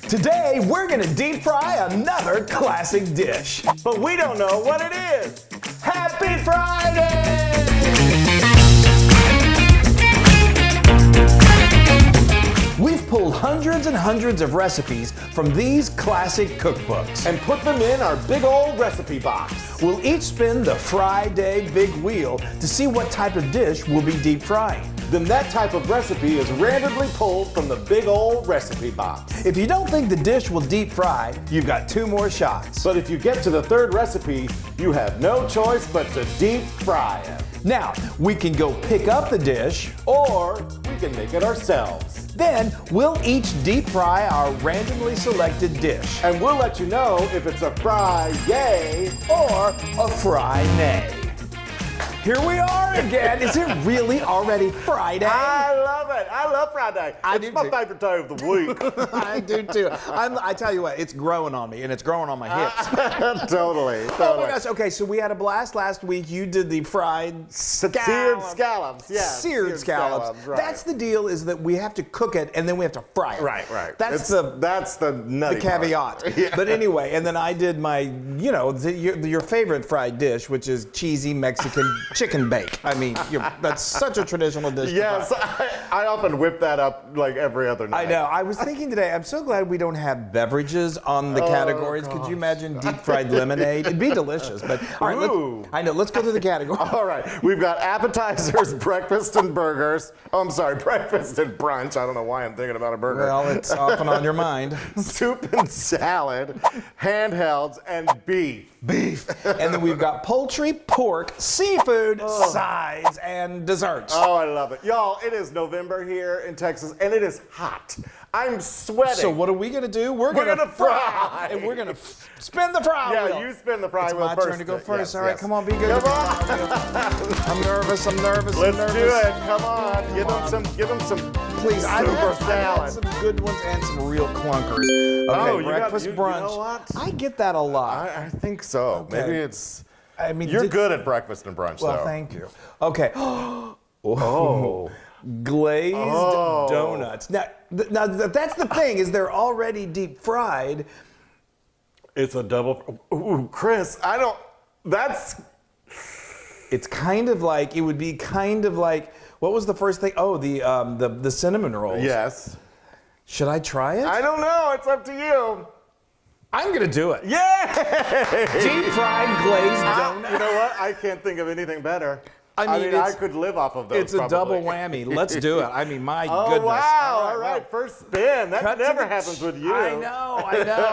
Today, we're gonna deep fry another classic dish. But we don't know what it is. Happy Friday! We've pulled hundreds and hundreds of recipes from these classic cookbooks. And put them in our big old recipe box. We'll each spin the Friday big wheel to see what type of dish we'll be deep frying. Then that type of recipe is randomly pulled from the big old recipe box. If you don't think the dish will deep fry, you've got 2 more shots. But if you get to the 3rd recipe, you have no choice but to deep fry it. Now, we can go pick up the dish, Or we can make it ourselves. then we'll each deep fry our randomly selected dish. And we'll let you know if it's a fry yay Or a fry nay. Here we are again. Is it really already Friday? I love it. I love Friday. I It's do my too. favorite day of the week. I do too. I tell you what, it's growing on me, and it's growing on my hips. Totally. Oh my gosh. Okay, so we had a blast last week. You did the fried Seared scallops. scallops, yeah. Seared scallops. Right. That's the deal, is that we have to cook it and then we have to fry it. Right. That's That's the nutty part. caveat. Yeah. But anyway, and then I did my, your favorite fried dish, which is cheesy Mexican chicken bake. I mean, that's such a traditional dish. Yes, to fry. I often whip that up like every other night. I know. I was thinking today, I'm so glad we don't have beverages on the categories. Could you imagine deep fried lemonade? It'd be delicious. But all right, Ooh. let's go to the category. All right, we've got appetizers, breakfast and burgers. Oh, I'm sorry, breakfast and brunch. I don't know why I'm thinking about a burger. Well, it's often on your mind. Soup and salad, handhelds, and beef. And then we've got poultry, pork, seafood, sides, and desserts. Oh, I love it. Y'all, it is November here in Texas, and it is hot. I'm sweating. So what are we gonna do? We're gonna fry. and we're gonna spin the fry Yeah, wheel. you spin the fry It's wheel my first. turn to go first. Yes, All right, yes. come on, be good. Come on. I'm nervous. Let's do it. Come on. Give them some. Please, I've super had salad. some good ones and some real clunkers. Okay, Oh, you breakfast got- you brunch. know what? I get that a lot. I think so. Okay. Maybe it's. I mean, You're good at breakfast and brunch, Well, though. thank you. Okay. Oh. Glazed Oh. donuts. Now, that's the thing, is they're already deep fried. It's a double. Ooh, Chris, I don't. That's. It's kind of like, it would be kind of like, what was the first thing? Oh, the cinnamon rolls. Yes. Should I try it? I don't know. It's up to you. I'm gonna do it. Yay! Deep fried glazed donut. You know what? I can't think of anything better. I mean, I it's- could live off of those. It's a probably. double whammy. Let's do it. I mean, my Oh, goodness. wow. All right. First spin. That Cut to never the happens with you. I know.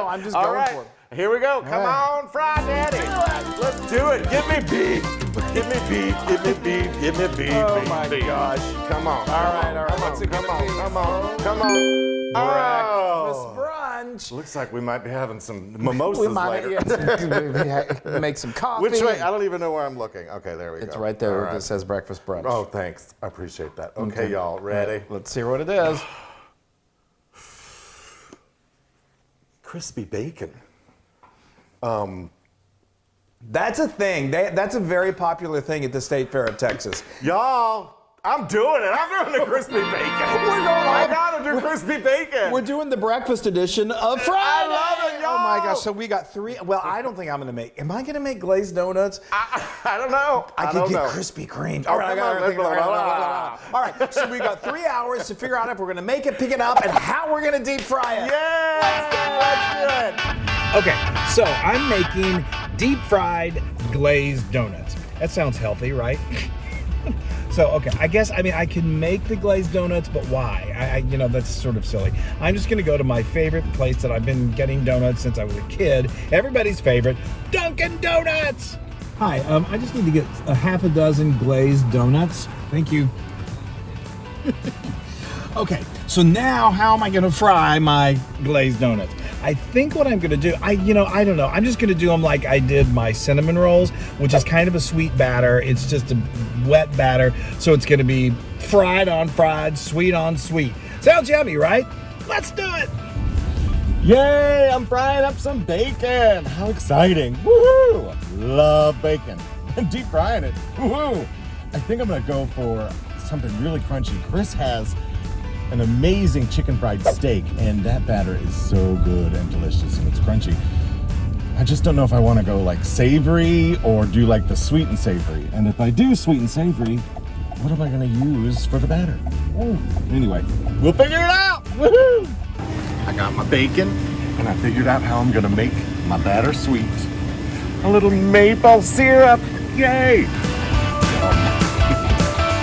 I'm just All going right. for it. Here we go. Come right. on, Fry Daddy. Let's do it. Give me beef. Give me beef. Give me beef. Give me beef. Oh, beef, my beef. gosh. Come on. All right. What's it Come gonna on. be? Come on. Come on. Breakfast Oh. brunch. Looks like we might be having some mimosas We might later. make some coffee. Which way? I don't even know where I'm looking. Okay, there we go. It's right there. All right. It says breakfast brunch. Oh, thanks. I appreciate that. Okay, y'all, ready? Let's see what it is. Crispy bacon. That's a thing. That's a very popular thing at the State Fair of Texas. Y'all, I'm doing it. I'm doing the crispy bacon. I gotta do crispy bacon. We're doing the breakfast edition of Friday. I love it, Oh my y'all. gosh! So we got 3. Well, I don't think I'm gonna make. Am I gonna make glazed donuts? I don't know. I could don't get know. Krispy Kreme. Oh, come on. All right, so we got 3 hours to figure out if we're gonna make it, pick it up, and how we're gonna deep fry it. Yeah, let's do it. Okay, so I'm making deep fried glazed donuts. That sounds healthy, right? So, okay, I can make the glazed donuts, but why? That's sort of silly. I'm just gonna go to my favorite place that I've been getting donuts since I was a kid. Everybody's favorite, Dunkin' Donuts. Hi, I just need to get a half a dozen glazed donuts. Thank you. Okay, so now how am I gonna fry my glazed donuts? I think what I'm gonna do, I don't know. I'm just gonna do them like I did my cinnamon rolls, which is kind of a sweet batter. It's just a wet batter, so it's gonna be fried on fried, sweet on sweet. Sounds yummy, right? Let's do it. Yay, I'm frying up some bacon. How exciting. Woohoo! Love bacon. Deep frying it. Woohoo! I think I'm gonna go for something really crunchy. Chris has an amazing chicken fried steak, and that batter is so good and delicious, and it's crunchy. I just don't know if I want to go like savory or do like the sweet and savory. And if I do sweet and savory, what am I going to use for the batter? Ooh. Anyway, we'll figure it out. Woohoo! I got my bacon, and I figured out how I'm going to make my batter sweet. A little maple syrup. Yay!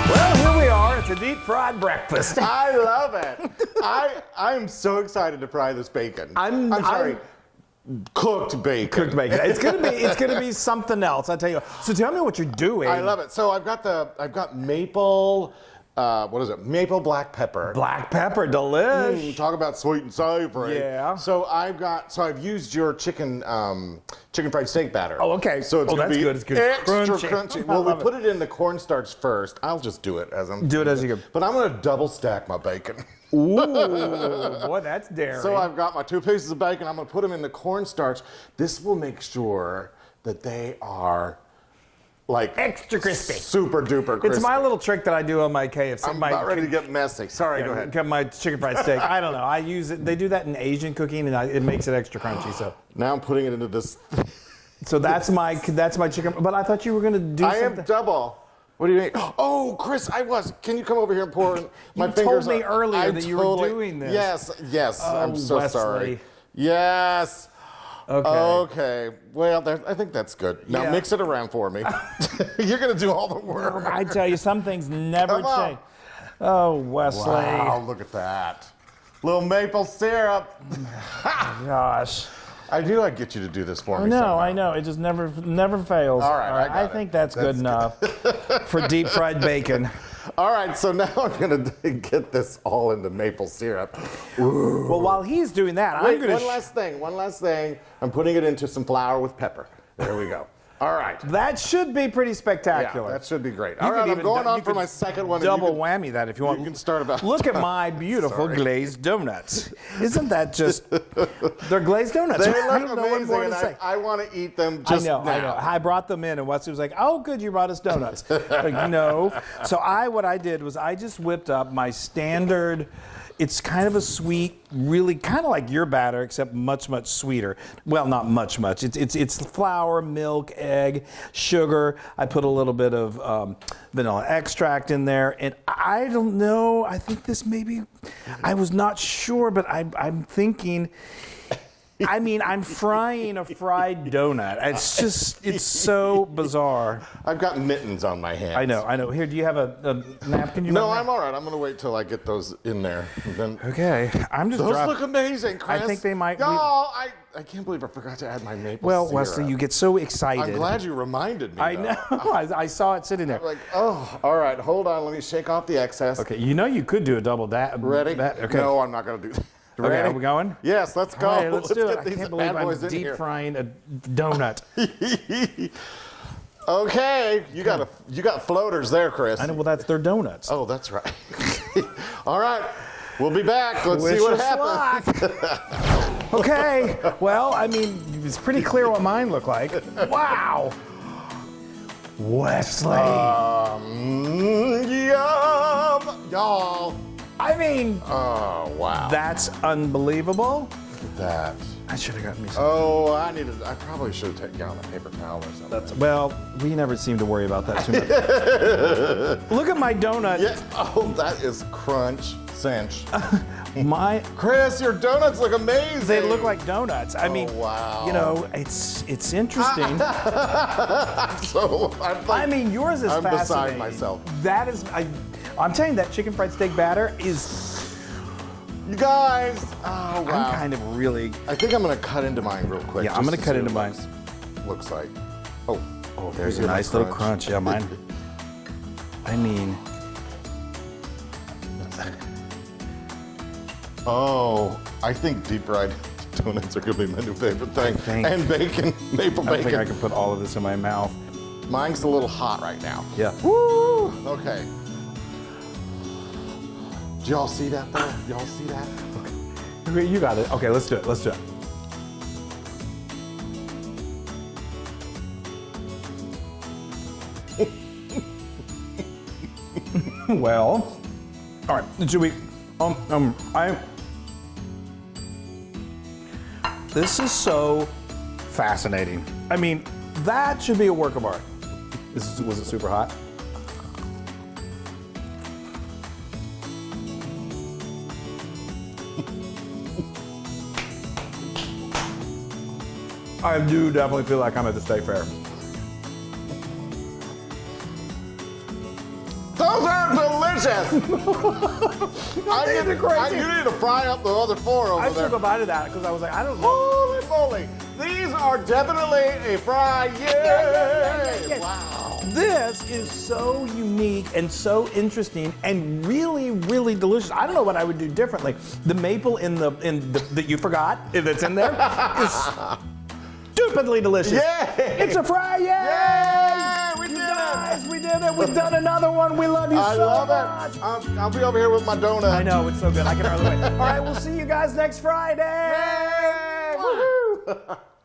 Well, here we are. It's a deep fried breakfast. I love it. I'm so excited to fry this bacon. I'm sorry. Cooked bacon. Cooked bacon. It's gonna be something else. I tell you. So tell me what you're doing. I love it. So I've got maple. What is it? Maple black pepper. Black pepper, delish. Talk about sweet and savory. Yeah. So I've used your chicken fried steak batter. Oh, okay. So it's gonna be good. It's good. extra crunchy. Well, we put it in the cornstarch first. I'll just do it as I'm. Do it as you go. But I'm gonna double stack my bacon. Ooh, boy, that's daring. So I've got my 2 pieces of bacon. I'm gonna put them in the cornstarch. This will make sure that they are like extra crispy, super duper crispy. It's my little trick that I do on my KFC. I'm about ready to get messy. Sorry, go ahead. My chicken fried steak. I don't know. I use it. They do that in Asian cooking, and it makes it extra crunchy. So now I'm putting it into this. So that's my chicken. But I thought you were gonna do something. I am double. What do you mean? Oh, Chris, Can you come over here and pour my you fingers? You told me earlier that you were doing this. Yes. I'm so Wesley. sorry. Yes. Okay. Well, I think that's good. Now Yeah. mix it around for me. You're gonna do all the work. I tell you, some things never Come on. change. Oh, Wesley. Wow, look at that. Little maple syrup. Gosh. I do like get you to do this for me. I know. It just never fails. All right, I think that's good enough for deep fried bacon. All right, so now I'm going to get this all into maple syrup. Ooh. Well, while he's doing that, Wait, I'm going to... One last thing. I'm putting it into some flour with pepper. There we go. All right. That should be pretty spectacular. Yeah, that should be great. You All right, could I'm even going on you for could my second one. Double whammy that if you want. You can start about... Look at my beautiful Sorry. glazed donuts. Isn't that just... They're glazed donuts. They I look don't know what more amazing, to and say. I want to eat them just now. I know. I brought them in, and Wesley was like, "Oh, good, you brought us donuts." Like, no. So what I did was I just whipped up my standard. It's kind of a sweet, really kind of like your batter, except much sweeter. Well, not much. It's flour, milk, egg, sugar. I put a little bit of vanilla extract in there, and I don't know. I think this maybe. I was not sure, but I'm thinking. I mean, I'm frying a fried donut. It's so bizarre. I've got mittens on my hands. I know. Here, do you have a napkin? No, I'm all right. I'm going to wait till I get those in there. And then okay. I'm just those dropping. look amazing, Chris. I think they might. Y'all, I can't believe I forgot to add my maple Well, syrup. Wesley, you get so excited. I'm glad you reminded me. I though. know. I saw it sitting there. I'm like, oh, all right. Hold on. Let me shake off the excess. Okay, you could do a double dab. Ready? Okay. No, I'm not going to do that. Okay, Ready? are we going? Yes, let's go. All right, let's do it. get I these can't believe bad boys I'm in deep here. frying a donut. Okay, you got floaters there, Chris. I know. Well, that's their donuts. Oh, that's right. All right, we'll be back. Let's Wish see what us happens. Okay. Well, I mean, it's pretty clear what mine look like. Wow. Wesley. Yum, y'all. I mean, Oh wow. that's unbelievable. Look at that. I should have gotten me some. Oh, I probably should have taken out a paper towel or something. Well, we never seem to worry about that too much. Look at my donut. Yeah. Oh, that is crunch cinch. My Chris, your donuts look amazing. They look like donuts. I mean, wow. you know, it's interesting. So I mean, yours is I'm fascinating. beside myself. That is, I'm telling you, that chicken fried steak batter is. You guys. Oh wow. I'm kind of really. I think I'm gonna cut into mine real quick. Yeah, I'm just gonna to cut see into what mine. Looks like. Oh. Oh, there's You a hear my nice little crunch. Yeah, mine. I mean. Oh, I think deep fried donuts are gonna be my new favorite thing. think. And bacon, maple I think I bacon. can put all of this in my mouth. Mine's a little hot right now. Yeah. Woo! Okay. Did y'all see that though? Y'all see that? Okay, you got it. Okay, let's do it. Let's do it. Well, all right. Should we? This is so fascinating. I mean, that should be a work of art. Was it super hot? I do definitely feel like I'm at the state fair. Those are delicious. You need to fry up the other 4 over I there. took a bite of that because I was like, I don't know. Holy moly! These are definitely a fry. Yay! Yeah. Wow. This is so unique and so interesting and really, really delicious. I don't know what I would do differently. The maple that you forgot that's in there is stupidly delicious. Yay! It's a fry. Yay! Yay! We did Guys, it! we did it. We've done another one. We love you I so love much. it. I'll be over here with my donut. I know, it's so good. I can hardly wait. All right, we'll see you guys next Friday. Yay! Woohoo!